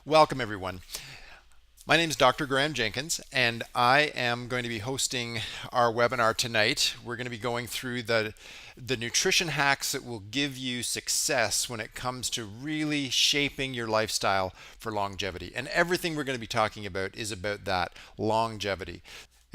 Welcome, everyone. My name is Dr. Graham Jenkins, and I am going to be hosting our webinar tonight. We're going to be going through the nutrition hacks that will give you success when it comes to really shaping your lifestyle for longevity. And everything we're going to be talking about is about that longevity.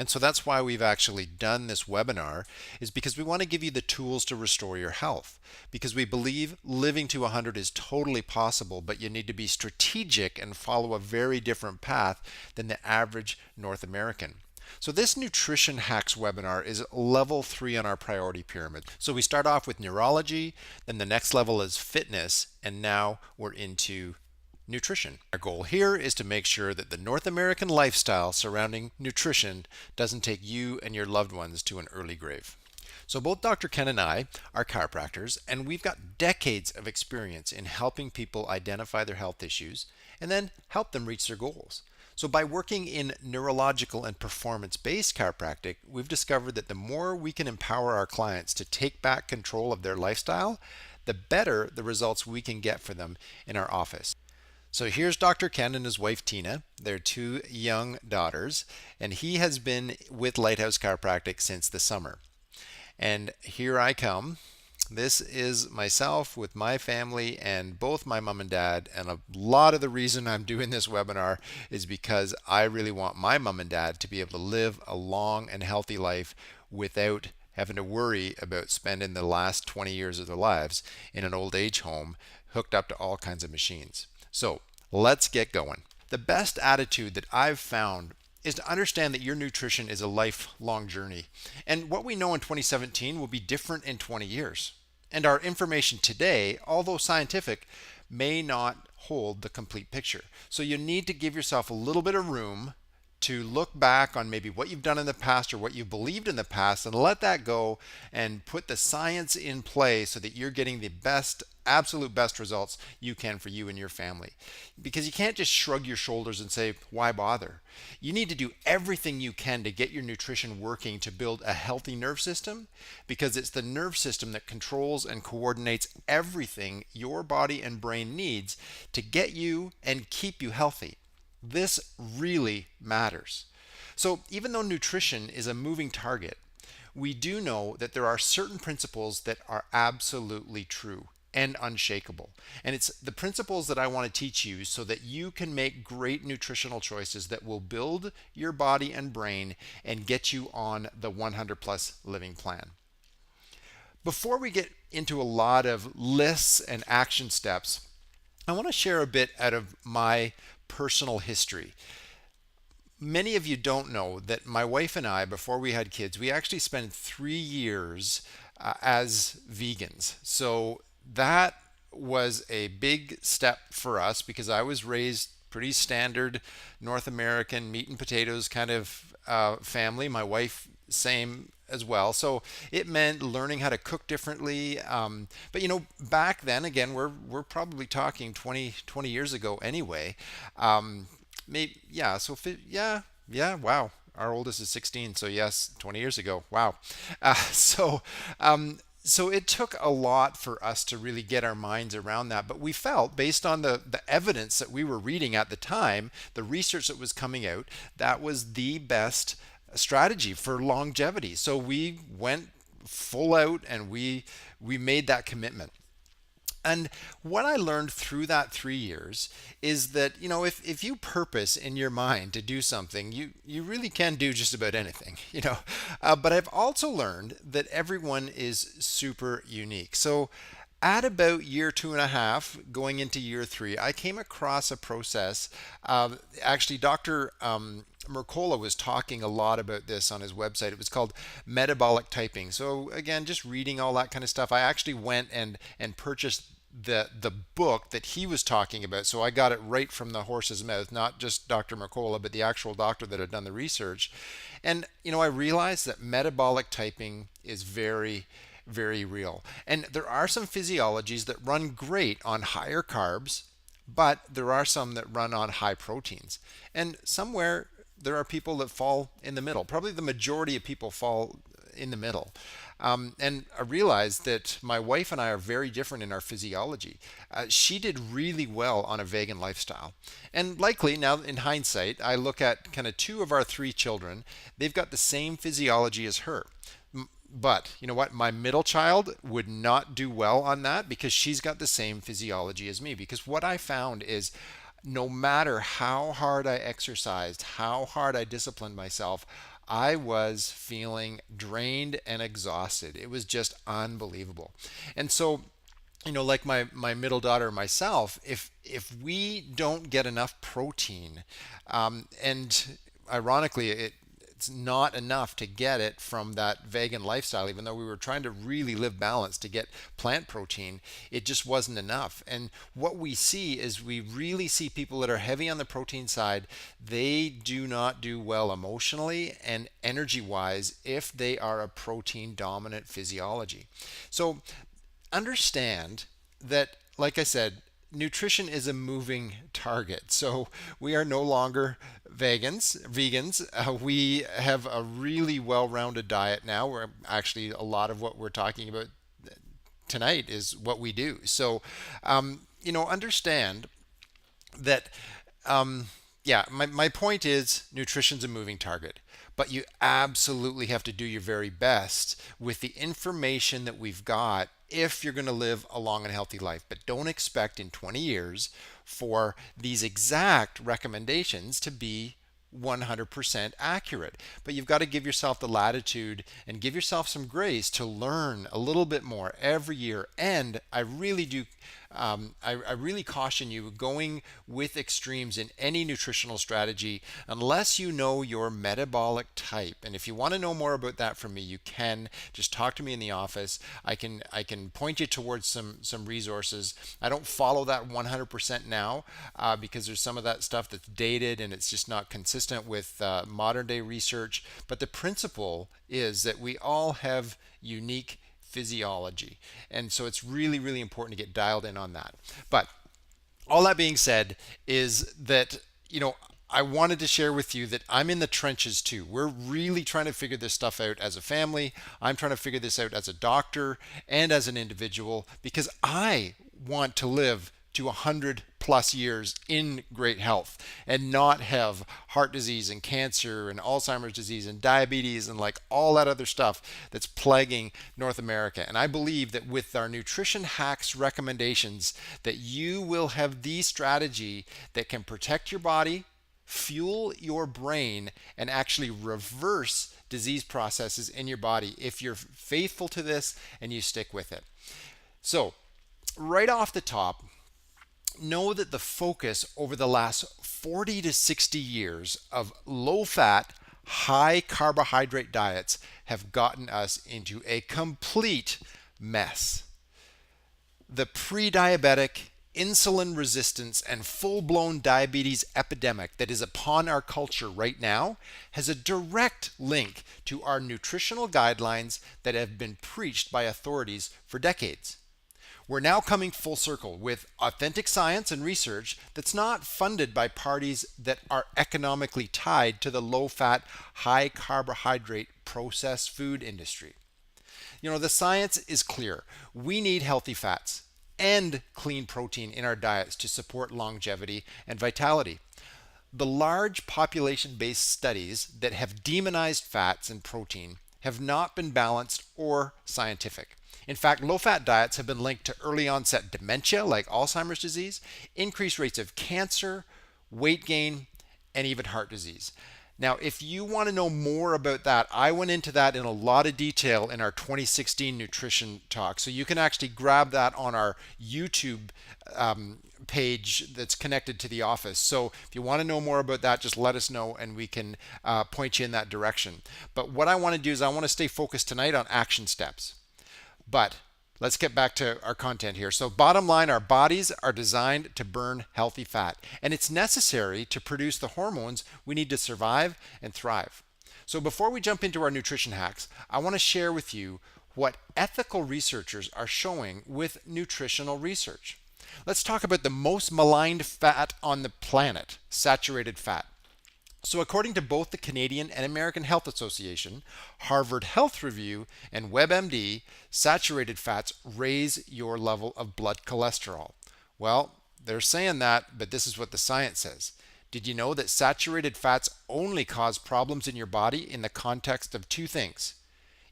And so that's why we've actually done this webinar, is because we want to give you the tools to restore your health. Because we believe living to 100 is totally possible, but you need to be strategic and follow a very different path than the average North American. So this nutrition hacks webinar is level 3 on our priority pyramid. So we start off with neurology, then the next level is fitness, and now we're into nutrition. Our goal here is to make sure that the North American lifestyle surrounding nutrition doesn't take you and your loved ones to an early grave. So both Dr. Ken and I are chiropractors, and we've got decades of experience in helping people identify their health issues and then help them reach their goals. So by working in neurological and performance-based chiropractic, we've discovered that the more we can empower our clients to take back control of their lifestyle, the better the results we can get for them in our office. So here's Dr. Ken and his wife Tina, their 2 young daughters, and he has been with Lighthouse Chiropractic since the summer. And here I come. This is myself with my family and both my mom and dad. And a lot of the reason I'm doing this webinar is because I really want my mom and dad to be able to live a long and healthy life without having to worry about spending the last 20 years of their lives in an old age home hooked up to all kinds of machines. So let's get going. The best attitude that I've found is to understand that your nutrition is a lifelong journey. And what we know in 2017 will be different in 20 years. And our information today, although scientific, may not hold the complete picture. So you need to give yourself a little bit of room to look back on maybe what you've done in the past or what you've believed in the past and let that go and put the science in play so that you're getting the best, absolute best results you can for you and your family. Because you can't just shrug your shoulders and say, why bother? You need to do everything you can to get your nutrition working to build a healthy nerve system, because it's the nerve system that controls and coordinates everything your body and brain needs to get you and keep you healthy. This really matters. So even though nutrition is a moving target, we do know that there are certain principles that are absolutely true and unshakable. And it's the principles that I want to teach you so that you can make great nutritional choices that will build your body and brain and get you on the 100 plus living plan. Before we get into a lot of lists and action steps, I want to share a bit out of my personal history. Many of you don't know that my wife and I, before we had kids, we actually spent 3 years as vegans. So that was a big step for us because I was raised pretty standard North American meat and potatoes kind of family. My wife, same as well. So it meant learning how to cook differently. But back then, again, we're probably talking 20 years ago anyway. Maybe, yeah. So, yeah. Wow. Our oldest is 16. So yes, 20 years ago. Wow. So it took a lot for us to really get our minds around that. But we felt, based on the evidence that we were reading at the time, the research that was coming out, that was the best strategy for longevity. So we went full out and we made that commitment. And what I learned through that 3 years is that, if you purpose in your mind to do something, you really can do just about anything. But I've also learned that everyone is super unique. So at about year 2.5, going into year 3, I came across a process. Actually, Dr. Mercola was talking a lot about this on his website. It was called metabolic typing. So again, just reading all that kind of stuff, I actually went and purchased the book that he was talking about. So I got it right from the horse's mouth, not just Dr. Mercola, but the actual doctor that had done the research. And I realized that metabolic typing is very, very real. And there are some physiologies that run great on higher carbs, but there are some that run on high proteins. And somewhere there are people that fall in the middle. Probably the majority of people fall in the middle. And I realized that my wife and I are very different in our physiology. She did really well on a vegan lifestyle. And likely now in hindsight, I look at kind of two of our three children, they've got the same physiology as her. But you know what? My middle child would not do well on that because she's got the same physiology as me. Because what I found is no matter how hard I exercised, how hard I disciplined myself, I was feeling drained and exhausted. It was just unbelievable. And so, like my middle daughter and myself, if we don't get enough protein, and ironically, it's not enough to get it from that vegan lifestyle, even though we were trying to really live balanced to get plant protein, it just wasn't enough. And what we see is we really see people that are heavy on the protein side, they do not do well emotionally and energy wise if they are a protein dominant physiology. So understand that, like I said, nutrition is a moving target. So we are no longer vegans. We have a really well-rounded diet now. We're actually a lot of what we're talking about tonight is what we do. So, understand that, yeah, my point is nutrition's a moving target, but you absolutely have to do your very best with the information that we've got if you're going to live a long and healthy life. But don't expect in 20 years for these exact recommendations to be 100% accurate. But you've got to give yourself the latitude and give yourself some grace to learn a little bit more every year. And I really do. I really caution you going with extremes in any nutritional strategy unless you know your metabolic type. And if you want to know more about that from me, you can just talk to me in the office. I can point you towards some resources. I don't follow that 100% now because there's some of that stuff that's dated and it's just not consistent with modern day research. But the principle is that we all have unique physiology. And so it's really, really important to get dialed in on that. But all that being said is that, I wanted to share with you that I'm in the trenches too. We're really trying to figure this stuff out as a family. I'm trying to figure this out as a doctor and as an individual because I want to live to 100 plus years in great health and not have heart disease and cancer and Alzheimer's disease and diabetes and like all that other stuff that's plaguing North America. And I believe that with our nutrition hacks recommendations that you will have the strategy that can protect your body, fuel your brain, and actually reverse disease processes in your body if you're faithful to this and you stick with it. So right off the top, know that the focus over the last 40 to 60 years of low-fat, high-carbohydrate diets have gotten us into a complete mess. The pre-diabetic, insulin resistance, and full-blown diabetes epidemic that is upon our culture right now has a direct link to our nutritional guidelines that have been preached by authorities for decades. We're now coming full circle with authentic science and research that's not funded by parties that are economically tied to the low-fat, high-carbohydrate processed food industry. The science is clear. We need healthy fats and clean protein in our diets to support longevity and vitality. The large population-based studies that have demonized fats and protein have not been balanced or scientific. In fact, low-fat diets have been linked to early onset dementia like Alzheimer's disease, increased rates of cancer, weight gain, and even heart disease. Now, if you want to know more about that, I went into that in a lot of detail in our 2016 nutrition talk. So you can actually grab that on our YouTube page that's connected to the office. So if you want to know more about that, just let us know and we can point you in that direction. But what I want to do is I want to stay focused tonight on action steps. But let's get back to our content here. So bottom line, our bodies are designed to burn healthy fat, and it's necessary to produce the hormones we need to survive and thrive. So before we jump into our nutrition hacks, I want to share with you what ethical researchers are showing with nutritional research. Let's talk about the most maligned fat on the planet, saturated fat. So, according to both the Canadian and American Health Association, Harvard Health Review, and WebMD, saturated fats raise your level of blood cholesterol. Well, they're saying that, but this is what the science says. Did you know that saturated fats only cause problems in your body in the context of two things?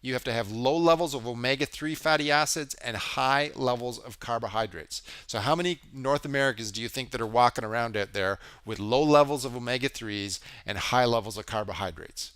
You have to have low levels of omega-3 fatty acids and high levels of carbohydrates. So how many North Americans do you think that are walking around out there with low levels of omega-3s and high levels of carbohydrates?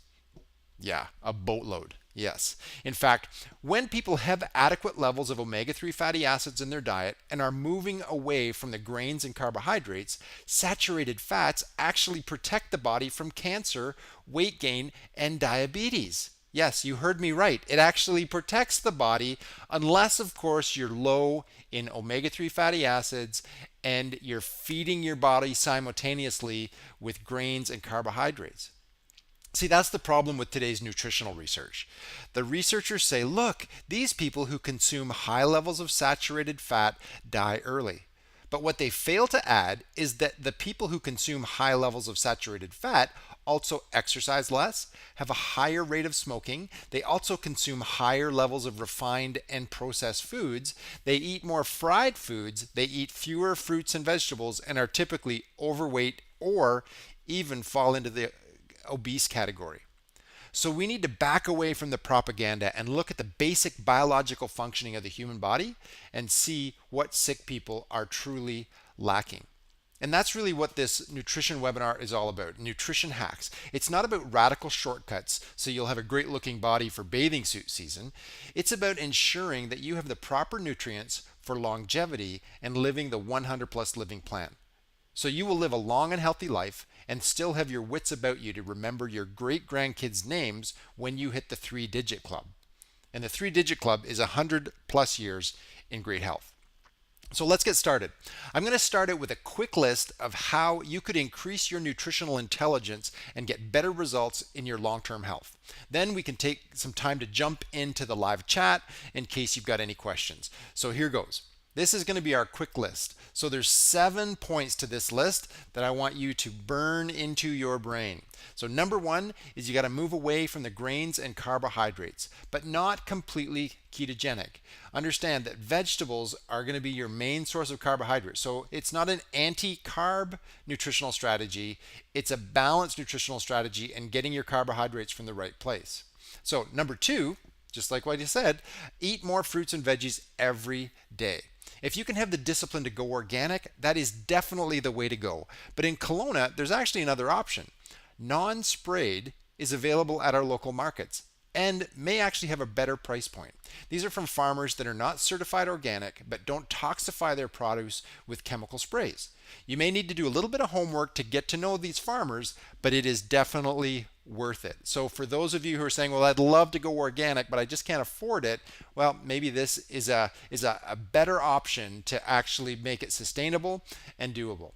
Yeah, a boatload. Yes. In fact, when people have adequate levels of omega-3 fatty acids in their diet and are moving away from the grains and carbohydrates, saturated fats actually protect the body from cancer, weight gain, and diabetes. Yes, you heard me right. It actually protects the body unless, of course, you're low in omega-3 fatty acids and you're feeding your body simultaneously with grains and carbohydrates. See, that's the problem with today's nutritional research. The researchers say, look, these people who consume high levels of saturated fat die early. But what they fail to add is that the people who consume high levels of saturated fat also exercise less, have a higher rate of smoking. They also consume higher levels of refined and processed foods. They eat more fried foods. They eat fewer fruits and vegetables and are typically overweight or even fall into the obese category. So we need to back away from the propaganda and look at the basic biological functioning of the human body and see what sick people are truly lacking. And that's really what this nutrition webinar is all about, nutrition hacks. It's not about radical shortcuts so you'll have a great looking body for bathing suit season. It's about ensuring that you have the proper nutrients for longevity and living the 100 plus living plan. So you will live a long and healthy life and still have your wits about you to remember your great grandkids' names when you hit the 3-digit club. And the 3-digit club is 100 plus years in great health. So let's get started. I'm going to start out with a quick list of how you could increase your nutritional intelligence and get better results in your long-term health. Then we can take some time to jump into the live chat in case you've got any questions. So here goes. This is going to be our quick list. So there's 7 points to this list that I want you to burn into your brain. So number 1 is you got to move away from the grains and carbohydrates, but not completely ketogenic. Understand that vegetables are going to be your main source of carbohydrates. So it's not an anti-carb nutritional strategy. It's a balanced nutritional strategy and getting your carbohydrates from the right place. So number 2, just like what you said, eat more fruits and veggies every day. If you can have the discipline to go organic, that is definitely the way to go. But in Kelowna, there's actually another option. Non-sprayed is available at our local markets and may actually have a better price point. These are from farmers that are not certified organic but don't toxify their produce with chemical sprays. You may need to do a little bit of homework to get to know these farmers, but it is definitely worth it. So for those of you who are saying, well, I'd love to go organic, but I just can't afford it, well, maybe this is a better option to actually make it sustainable and doable.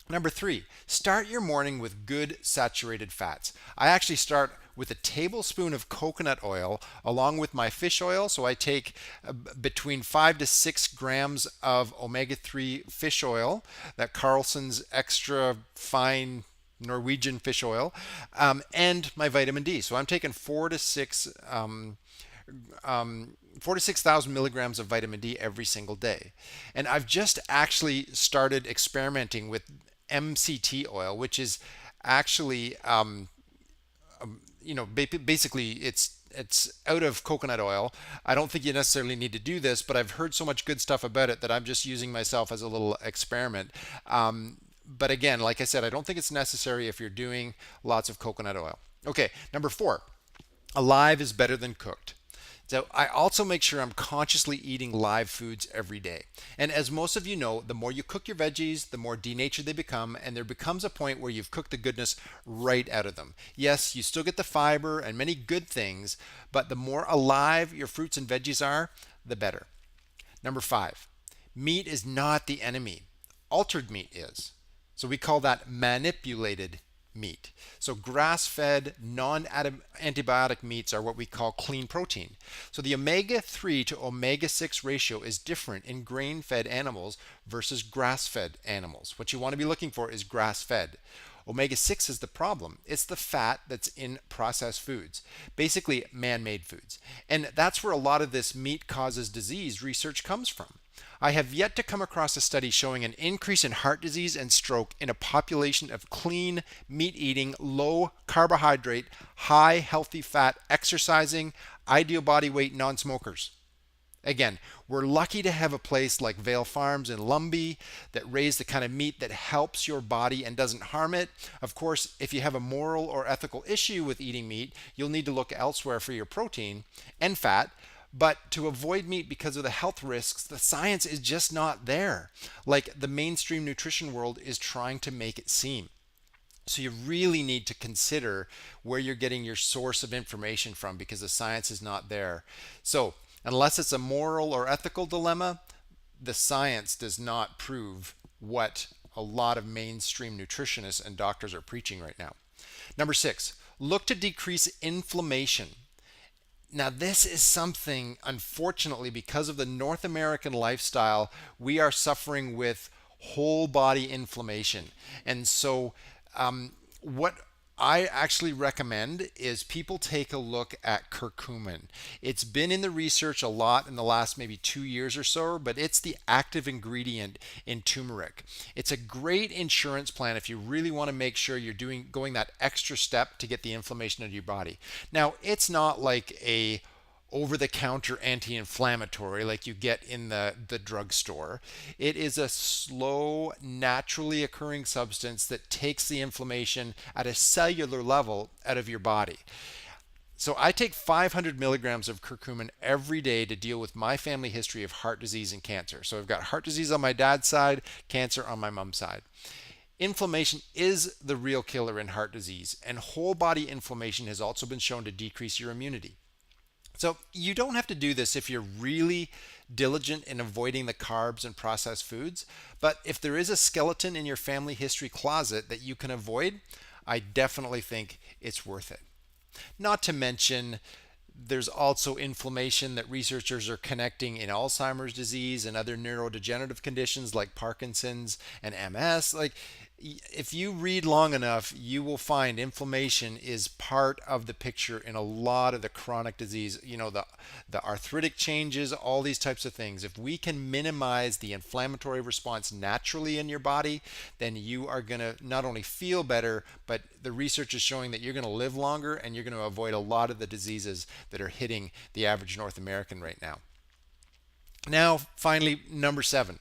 Number 3, start your morning with good saturated fats. I actually start with a tablespoon of coconut oil along with my fish oil. So I take between 5 to 6 grams of omega-3 fish oil, that Carlson's extra fine Norwegian fish oil, and my vitamin D. So I'm taking 4 to 6,000 milligrams of vitamin D every single day. And I've just actually started experimenting with MCT oil, which is actually, basically it's out of coconut oil. I don't think you necessarily need to do this, but I've heard so much good stuff about it that I'm just using myself as a little experiment. But again, like I said, I don't think it's necessary if you're doing lots of coconut oil. Okay, number 4, alive is better than cooked. So I also make sure I'm consciously eating live foods every day. And as most of you know, the more you cook your veggies, the more denatured they become, and there becomes a point where you've cooked the goodness right out of them. Yes, you still get the fiber and many good things, but the more alive your fruits and veggies are, the better. Number 5, meat is not the enemy. Altered meat is. So we call that manipulated meat. So grass-fed, non-antibiotic meats are what we call clean protein. So the omega-3 to omega-6 ratio is different in grain-fed animals versus grass-fed animals. What you want to be looking for is grass-fed. Omega-6 is the problem. It's the fat that's in processed foods, basically man-made foods. And that's where a lot of this meat causes disease research comes from. I have yet to come across a study showing an increase in heart disease and stroke in a population of clean, meat eating, low carbohydrate, high healthy fat, exercising, ideal body weight non smokers. Again, we're lucky to have a place like Vale Farms in Lumbee that raise the kind of meat that helps your body and doesn't harm it. Of course, if you have a moral or ethical issue with eating meat, you'll need to look elsewhere for your protein and fat. But to avoid meat because of the health risks, the science is just not there, like the mainstream nutrition world is trying to make it seem. So you really need to consider where you're getting your source of information from because the science is not there. So, unless it's a moral or ethical dilemma, the science does not prove what a lot of mainstream nutritionists and doctors are preaching right now. Number 6, look to decrease inflammation. Now, this is something, unfortunately, because of the North American lifestyle, we are suffering with whole body inflammation. And so, what I actually recommend is people take a look at curcumin. It's been in the research a lot in the last maybe 2 years or so, but it's the active ingredient in turmeric. It's a great insurance plan if you really want to make sure you're going that extra step to get the inflammation out of your body. Now, it's not like a over-the-counter anti-inflammatory like you get in the drugstore. It is a slow, naturally occurring substance that takes the inflammation at a cellular level out of your body. So I take 500 milligrams of curcumin every day to deal with my family history of heart disease and cancer. So I've got heart disease on my dad's side, cancer on my mom's side. Inflammation is the real killer in heart disease, and whole body inflammation has also been shown to decrease your immunity. So you don't have to do this if you're really diligent in avoiding the carbs and processed foods, but if there is a skeleton in your family history closet that you can avoid, I definitely think it's worth it. Not to mention, there's also inflammation that researchers are connecting in Alzheimer's disease and other neurodegenerative conditions like Parkinson's and MS. Like, if you read long enough, you will find inflammation is part of the picture in a lot of the chronic disease. You know, the arthritic changes, all these types of things. If we can minimize the inflammatory response naturally in your body, then you are going to not only feel better, but the research is showing that you're going to live longer and you're going to avoid a lot of the diseases that are hitting the average North American right now. Now, finally, number 7,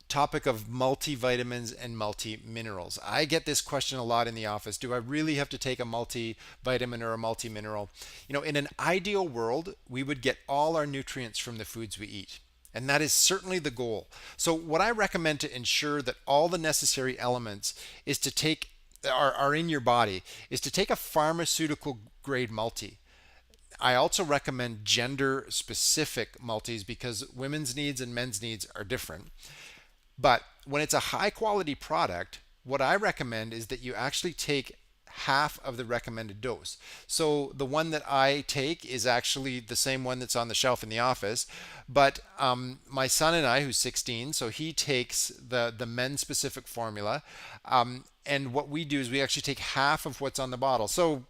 topic of multivitamins and multiminerals. I get this question a lot in the office. Do I really have to take a multivitamin or a multimineral? You know, in an ideal world, we would get all our nutrients from the foods we eat. And that is certainly the goal. So what I recommend to ensure that all the necessary elements is to take are in your body is to take a pharmaceutical grade multi. I also recommend gender specific multis because women's needs and men's needs are different. But when it's a high quality product, what I recommend is that you actually take half of the recommended dose. So the one that I take is actually the same one that's on the shelf in the office. But my son and I, who's 16, so he takes the men specific formula. And what we do is we actually take half of what's on the bottle. So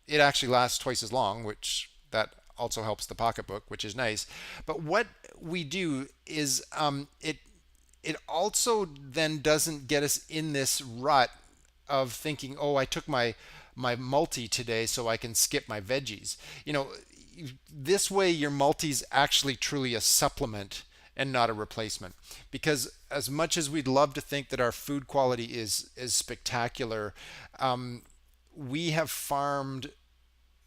it actually lasts twice as long, which that also helps the pocketbook, which is nice. But what we do is it also then doesn't get us in this rut of thinking, oh, I took my multi today so I can skip my veggies. You know, this way your multi's actually truly a supplement and not a replacement. Because as much as we'd love to think that our food quality is spectacular, we have farmed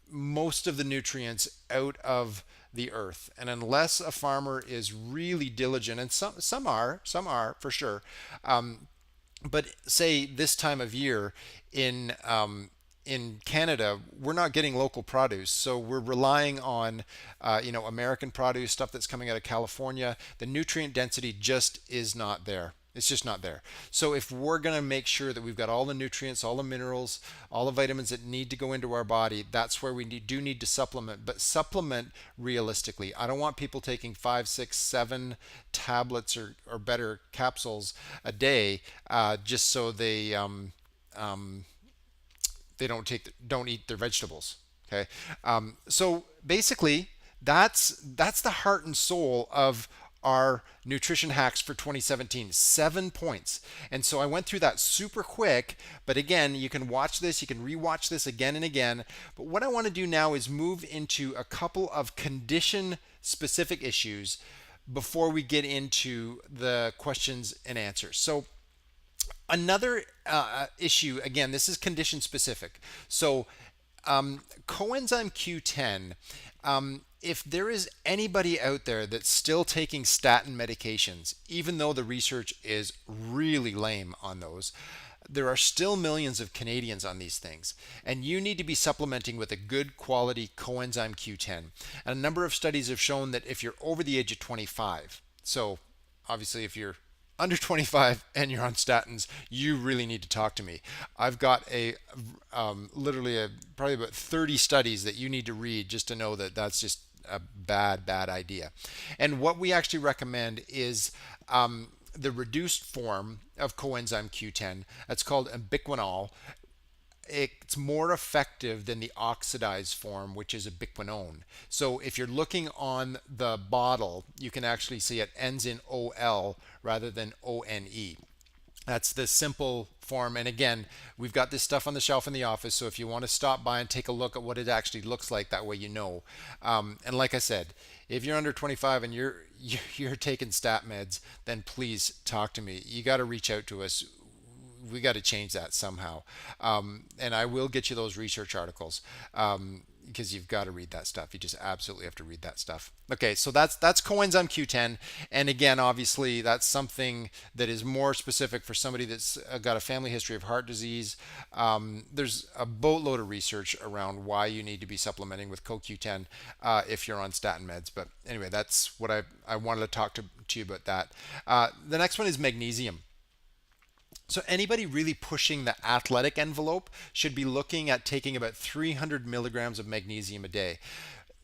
most of the nutrients out of the earth, and unless a farmer is really diligent, and some are for sure, but say this time of year in Canada, we're not getting local produce, so we're relying on American produce, stuff that's coming out of California. The nutrient density just is not there. It's just not there. So if we're going to make sure that we've got all the nutrients, all the minerals, all the vitamins that need to go into our body, that's where we do need to supplement. But supplement realistically. I don't want people taking 5, 6, 7 tablets or better capsules a day just so they don't eat their vegetables. Okay, so basically that's the heart and soul of our nutrition hacks for 2017. 7 points. And so I went through that super quick, but again, you can watch this, you can rewatch this again and again. But what I want to do now is move into a couple of condition specific issues before we get into the questions and answers. So another issue, again, this is condition specific. So coenzyme Q10, if there is anybody out there that's still taking statin medications, even though the research is really lame on those, there are still millions of Canadians on these things, and you need to be supplementing with a good quality coenzyme Q10. And a number of studies have shown that if you're over the age of 25, so obviously if you're under 25 and you're on statins, you really need to talk to me. I've got literally probably about 30 studies that you need to read just to know that that's just a bad idea. And what we actually recommend is the reduced form of coenzyme Q10. That's called ubiquinol. It's more effective than the oxidized form, which is ubiquinone. So if you're looking on the bottle, you can actually see it ends in OL rather than ONE. That's the simple form. And again, we've got this stuff on the shelf in the office. So if you want to stop by and take a look at what it actually looks like, that way you know. And like I said, if you're under 25 and you're taking stat meds, then please talk to me. You got to reach out to us. We got to change that somehow. And I will get you those research articles because you've got to read that stuff. You just absolutely have to read that stuff. Okay, so that's coenzyme Q10. And again, obviously, that's something that is more specific for somebody that's got a family history of heart disease. There's a boatload of research around why you need to be supplementing with CoQ10 if you're on statin meds. But anyway, that's what I wanted to talk to you about that. The next one is magnesium. So anybody really pushing the athletic envelope should be looking at taking about 300 milligrams of magnesium a day.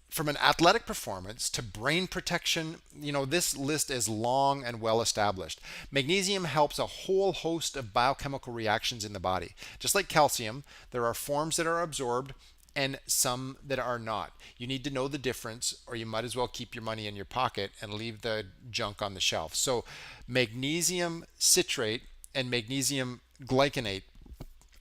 From an athletic performance to brain protection, this list is long and well established. Magnesium helps a whole host of biochemical reactions in the body. Just like calcium, there are forms that are absorbed and some that are not. You need to know the difference, or you might as well keep your money in your pocket and leave the junk on the shelf. So magnesium citrate and magnesium glycinate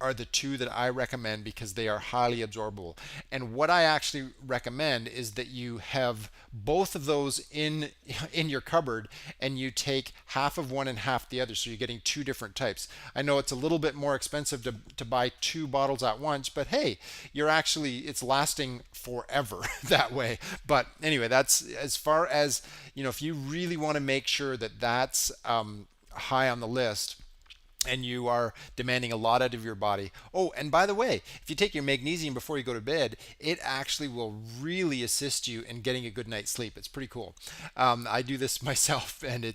are the two that I recommend because they are highly absorbable. And what I actually recommend is that you have both of those in your cupboard and you take half of one and half the other, so you're getting two different types. I know it's a little bit more expensive to buy two bottles at once, but hey, it's lasting forever that way. But anyway, that's as far as, if you really want to make sure that that's high on the list, and you are demanding a lot out of your body. Oh, and by the way, if you take your magnesium before you go to bed, it actually will really assist you in getting a good night's sleep. It's pretty cool. I do this myself, and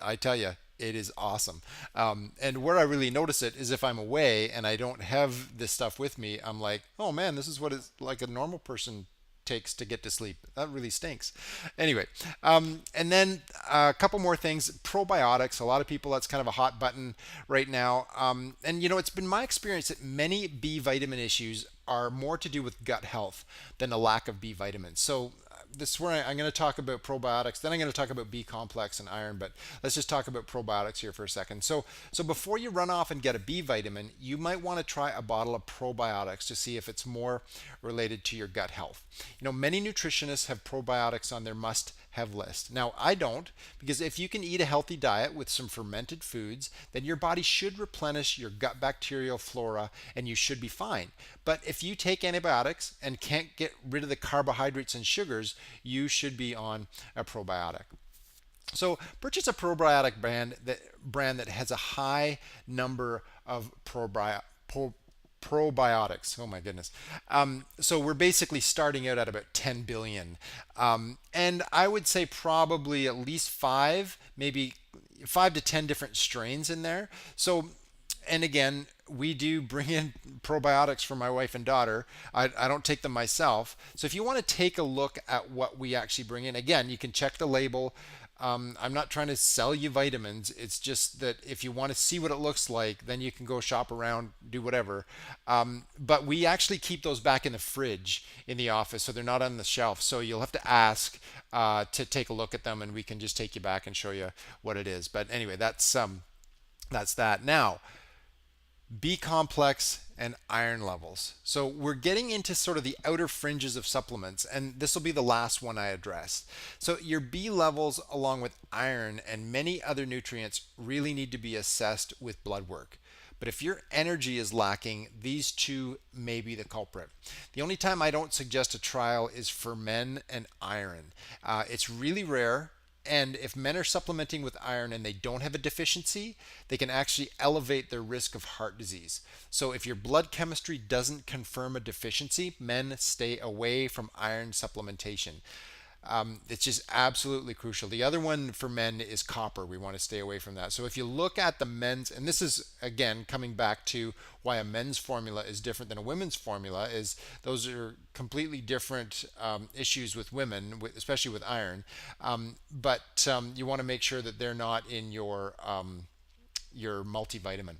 I tell you, it is awesome. And where I really notice it is if I'm away and I don't have this stuff with me, I'm like, oh man, this is what it's like a normal person takes to get to sleep. That really stinks. Anyway, and then a couple more things. Probiotics. A lot of people, that's kind of a hot button right now. And it's been my experience that many B vitamin issues are more to do with gut health than a lack of B vitamins. So this is where I'm going to talk about probiotics. Then I'm going to talk about B complex and iron, but let's just talk about probiotics here for a second. So before you run off and get a B vitamin, you might want to try a bottle of probiotics to see if it's more related to your gut health. Many nutritionists have probiotics on their must-have list. Now, I don't, because if you can eat a healthy diet with some fermented foods, then your body should replenish your gut bacterial flora and you should be fine. But if you take antibiotics and can't get rid of the carbohydrates and sugars, you should be on a probiotic. So purchase a probiotic brand that has a high number of probiotics. Oh my goodness. So we're basically starting out at about 10 billion. And I would say probably at least maybe 5 to 10 different strains in there. So, and again, we do bring in probiotics for my wife and daughter. I don't take them myself. So if you want to take a look at what we actually bring in, again, you can check the label. I'm not trying to sell you vitamins. It's just that if you want to see what it looks like, then you can go shop around, do whatever. But we actually keep those back in the fridge in the office, so they're not on the shelf. So you'll have to ask to take a look at them, and we can just take you back and show you what it is. But anyway, that's that. Now, B complex and iron levels. So we're getting into sort of the outer fringes of supplements, and this will be the last one I address. So your B levels, along with iron and many other nutrients, really need to be assessed with blood work. But if your energy is lacking, these two may be the culprit. The only time I don't suggest a trial is for men and iron. It's really rare. And if men are supplementing with iron and they don't have a deficiency, they can actually elevate their risk of heart disease. So if your blood chemistry doesn't confirm a deficiency, men stay away from iron supplementation. It's just absolutely crucial. The other one for men is copper. We want to stay away from that. So if you look at the men's, and this is again coming back to why a men's formula is different than a women's formula, is those are completely different issues with women, especially with iron. But you want to make sure that they're not in your multivitamin.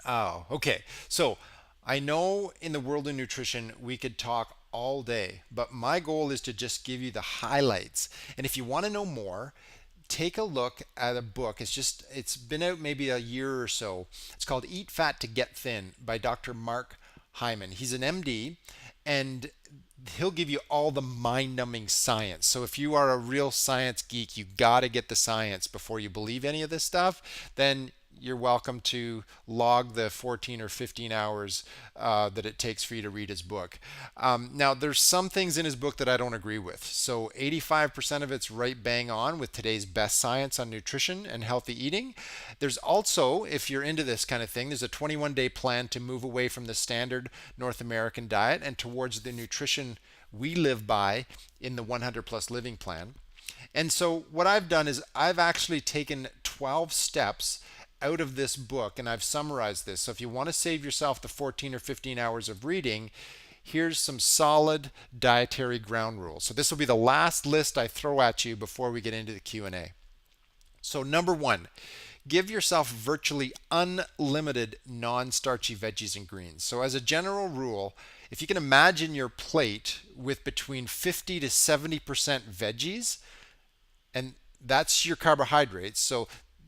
Oh, okay. So I know in the world of nutrition, we could talk all day, but my goal is to just give you the highlights. And if you want to know more, take a look at a book. It's been out maybe a year or so. It's called Eat Fat to Get Thin by Dr. Mark Hyman. He's an MD, and he'll give you all the mind-numbing science. So if you are a real science geek, you got to get the science before you believe any of this stuff. Then you're welcome to log the 14 or 15 hours that it takes for you to read his book. Now, there's some things in his book that I don't agree with. So 85% of it's right bang on with today's best science on nutrition and healthy eating. There's also, if you're into this kind of thing, there's a 21-day plan to move away from the standard North American diet and towards the nutrition we live by in the 100 plus living plan. And so what I've done is I've actually taken 12 steps out of this book, and I've summarized this. So if you want to save yourself the 14 or 15 hours of reading, here's some solid dietary ground rules. So this will be the last list I throw at you before we get into the Q&A. So number one, give yourself virtually unlimited non-starchy veggies and greens. So as a general rule, if you can imagine your plate with between 50 to 70% veggies, and that's your carbohydrates. So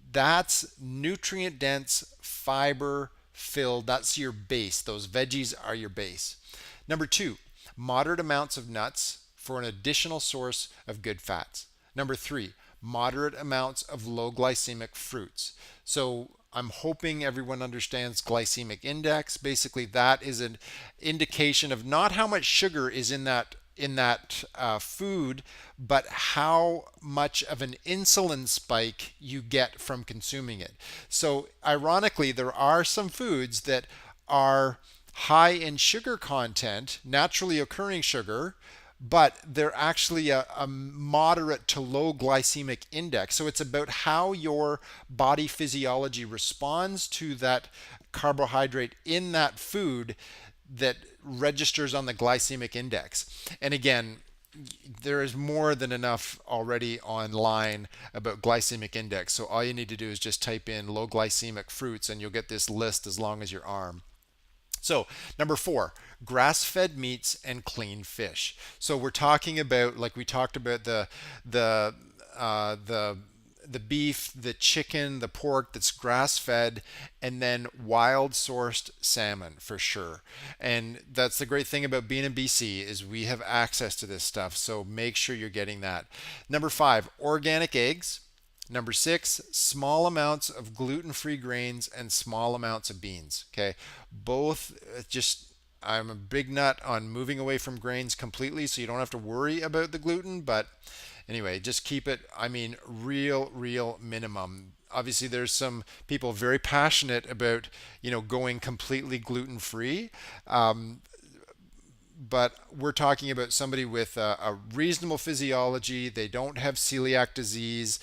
that's nutrient dense, fiber filled. That's your base. Those veggies are your base. Number two, moderate amounts of nuts for an additional source of good fats. Number three, moderate amounts of low glycemic fruits. So I'm hoping everyone understands glycemic index. Basically, that is an indication of not how much sugar is in that food, but how much of an insulin spike you get from consuming it. So ironically, there are some foods that are high in sugar content, naturally occurring sugar, but they're actually a moderate to low glycemic index. So it's about how your body physiology responds to that carbohydrate in that food that registers on the glycemic index. And again, there is more than enough already online about glycemic index. So all you need to do is just type in low glycemic fruits and you'll get this list as long as your arm. So number four, grass-fed meats and clean fish. So we're talking about, like we talked about the beef, the chicken, the pork that's grass-fed, and then wild-sourced salmon for sure. And that's the great thing about being in BC is we have access to this stuff. So make sure you're getting that. Number five, organic eggs. Number six, small amounts of gluten-free grains and small amounts of beans. Okay, both I'm a big nut on moving away from grains completely, so you don't have to worry about the gluten. But anyway, just keep it. I mean, real minimum. Obviously, there's some people very passionate about going completely gluten-free. But we're talking about somebody with a reasonable physiology. They don't have celiac disease.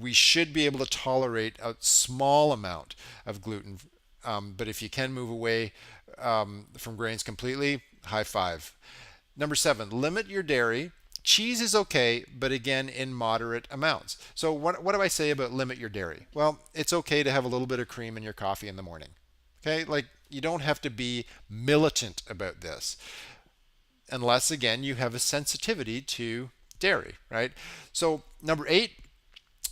We should be able to tolerate a small amount of gluten. But if you can move away from grains completely, high five. Number seven, limit your dairy Cheese is okay, but again, in moderate amounts. So what do I say about limit your dairy? Well, it's okay to have a little bit of cream in your coffee in the morning. Okay, like you don't have to be militant about this, unless again you have a sensitivity to dairy, right? So number 8,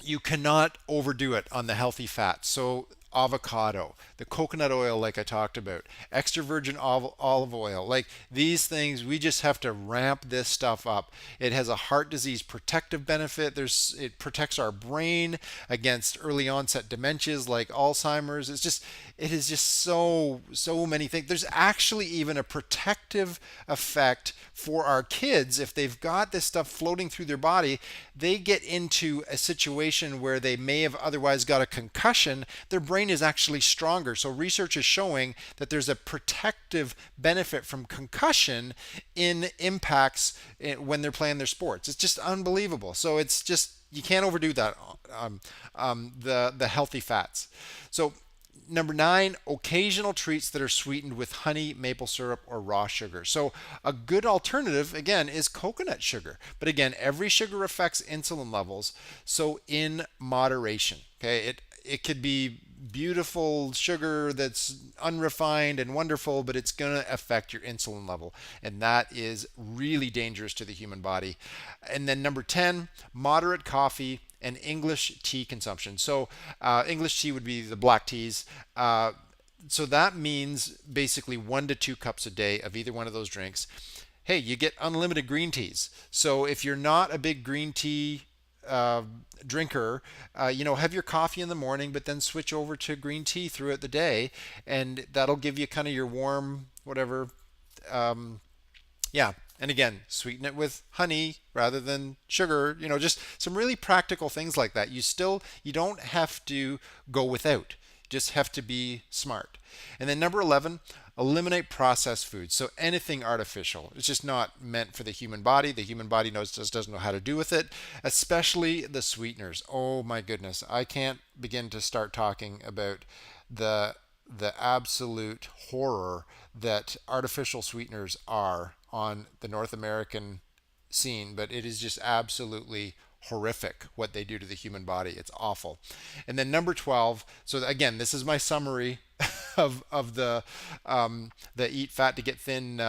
you cannot overdo it on the healthy fats. So avocado, the coconut oil, like I talked about, extra virgin olive oil, like these things, we just have to ramp this stuff up. It has a heart disease protective benefit. It protects our brain against early onset dementias like Alzheimer's. It is just so many things. There's actually even a protective effect for our kids. If they've got this stuff floating through their body, they get into a situation where they may have otherwise got a concussion, their brain is actually stronger. So research is showing that there's a protective benefit from concussion in impacts when they're playing their sports. It's just unbelievable. So it's just, you can't overdo that. The healthy fats. So number 9, occasional treats that are sweetened with honey, maple syrup, or raw sugar. So a good alternative, again, is coconut sugar. But again, every sugar affects insulin levels, so in moderation. Okay, it could be beautiful sugar that's unrefined and wonderful, but it's going to affect your insulin level, and that is really dangerous to the human body. And then number 10, moderate coffee and English tea consumption. So English tea would be the black teas. So that means basically 1 to 2 cups a day of either one of those drinks. Hey, you get unlimited green teas. So if you're not a big green tea drinker, have your coffee in the morning, but then switch over to green tea throughout the day, and that'll give you kind of your warm, whatever. Yeah. And again, sweeten it with honey rather than sugar, just some really practical things like that. You don't have to go without, just have to be smart. And then number 11, eliminate processed foods. So anything artificial, it's just not meant for the human body. The human body just doesn't know how to do with it, especially the sweeteners. Oh my goodness, I can't begin to start talking about the absolute horror that artificial sweeteners are on the North American scene, but it is just absolutely horrific what they do to the human body. It's awful. And then number 12, so again, this is my summary of the Eat Fat to Get Thin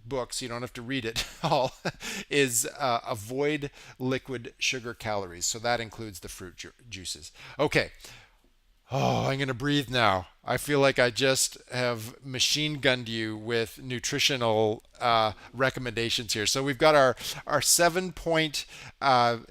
book, so you don't have to read it all, is avoid liquid sugar calories. So that includes the fruit juices. Okay. Oh, I'm going to breathe now. I feel like I just have machine gunned you with nutritional recommendations here. So we've got our 7-point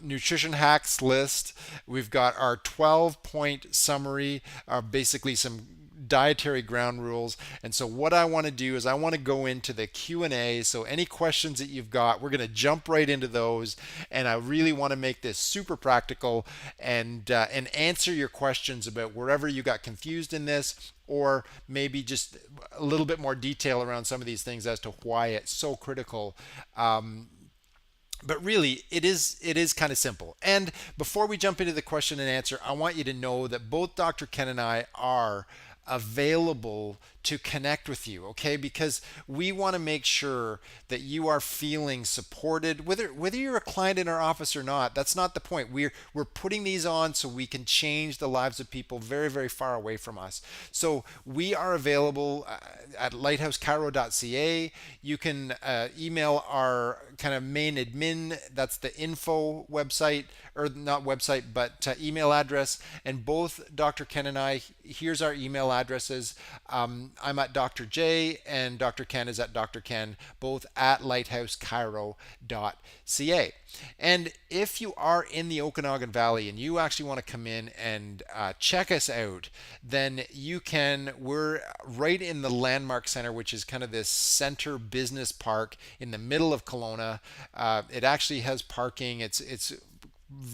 nutrition hacks list. We've got our 12-point summary, basically some dietary ground rules. And so what I want to do is I want to go into the Q&A. So any questions that you've got, we're going to jump right into those, and I really want to make this super practical and answer your questions about wherever you got confused in this, or maybe just a little bit more detail around some of these things as to why it's so critical. But really, it is kind of simple. And before we jump into the question and answer, I want you to know that both Dr. Ken and I are available to connect with you, okay? Because we want to make sure that you are feeling supported, whether you're a client in our office or not. That's not the point. We're putting these on so we can change the lives of people very, very far away from us. So we are available at lighthousecairo.ca. You can email our kind of main admin. That's the info website, or not website, but email address. And both Dr. Ken and I, here's our email addresses. I'm at Dr. J, and Dr. Ken is at Dr. Ken, both at lighthousecairo.ca. And if you are in the Okanagan Valley and you actually want to come in and check us out, then you can. We're right in the Landmark Center, which is kind of this center business park in the middle of Kelowna. It actually has parking. It's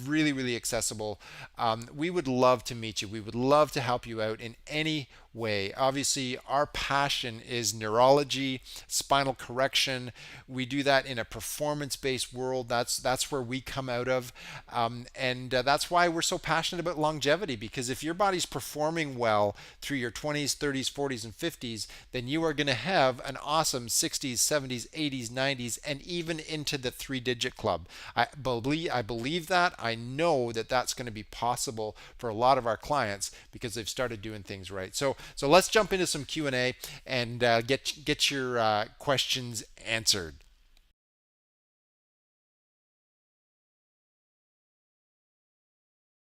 really, really accessible. We would love to meet you. We would love to help you out in any way. Obviously, our passion is neurology, spinal correction. We do that in a performance-based world. That's where we come out of, and that's why we're so passionate about longevity. Because if your body's performing well through your 20s, 30s, 40s, and 50s, then you are going to have an awesome 60s, 70s, 80s, 90s, and even into the three-digit club. I believe that. I know that that's going to be possible for a lot of our clients because they've started doing things right. So let's jump into some Q&A and get your questions answered.